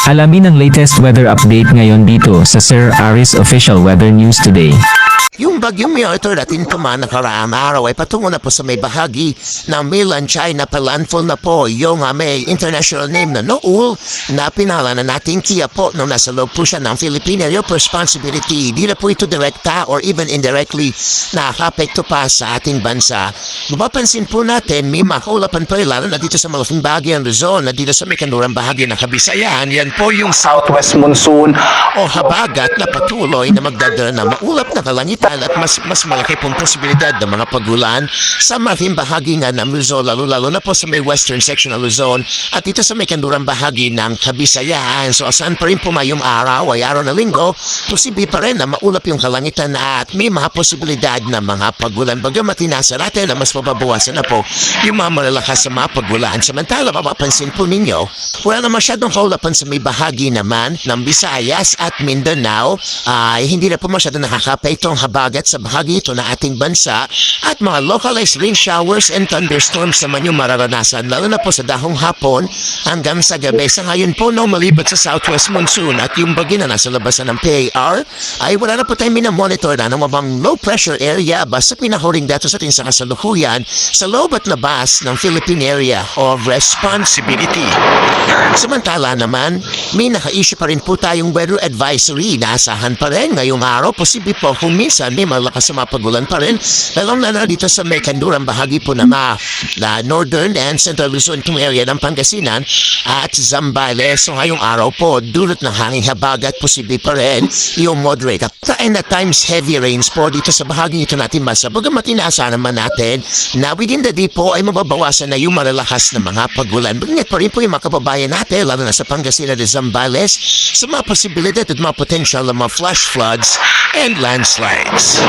Alamin ang latest weather update ngayon dito sa Sir Aris Official Weather News Today. Yung bagyong Myoto natin naman nakaraang araw ay patungo na po sa may bahagi ng mainland China. Palandfall na po yung may international name na Noul na pinala na nating Kia po nung nasa loob po siya ng Philippine Area of Responsibility. Di na po ito direkta or even indirectly nakakapekto pa sa ating bansa. Mapapansin po natin may makulapan pa rin lalo na dito sa malaking bahagi ng Luzon na dito sa may kanurang bahagi ng Kabisayan. Yan po yung southwest monsoon o habagat na patuloy na magdadala ng maulap na kalangitan at mas malaki pong posibilidad ng mga pagulan sa malaking bahagi nga ng Luzon, lalo na po sa may western section ng Luzon at dito sa may kanurang bahagi ng Kabisayan. So asan pa rin po mayong araw ay araw na linggo, posible pa rin na maulap yung kalangitan at may mga posibilidad na mga pagulan. Bagamat tinasa natin na mas mababawasan na po yung mga malalakas sa mga pagulan. Samantala, mapapansin po ninyo, wala na masyadong kaulapan sa may bahagi naman ng Visayas at Mindanao. Hindi na po masyadong nakakapektong habagat sa bahagi ito na ating bansa at mga localized rain showers and thunderstorms naman yung mararanasan lalo na po sa dahong hapon hanggang sa gabi. Sa ngayon po, no, malibat sa southwest monsoon at yung bagyo na nasa labasan ng PAR ay wala na po tayong minamonitor na ng mabang low pressure area basta pinahuring datos atin sa kasalukuyan sa loob at labas ng Philippine Area of Responsibility. Samantala naman, may naka-issue pa rin po tayong weather advisory na asahan pa rin ngayong araw. Posible po kung minsan may malakas na mapagulan pa rin lalong na dito sa may kandurang bahagi po na northern and central Luzon area ng Pangasinan at Zambales. So ngayong araw po, dulot ng hanging habagat posible pa rin yung moderate and at times heavy rains po dito sa bahagi ito natin basa. Bagamat inaasahan naman natin na within the day po ay mababawasan na yung malalakas na mga pagulan. Bagnet pa rin po yung mga kababayan natin lalo na sa Pangasinan at Zambales sa mga posibilidad at mga potential na mga flash floods and landslides.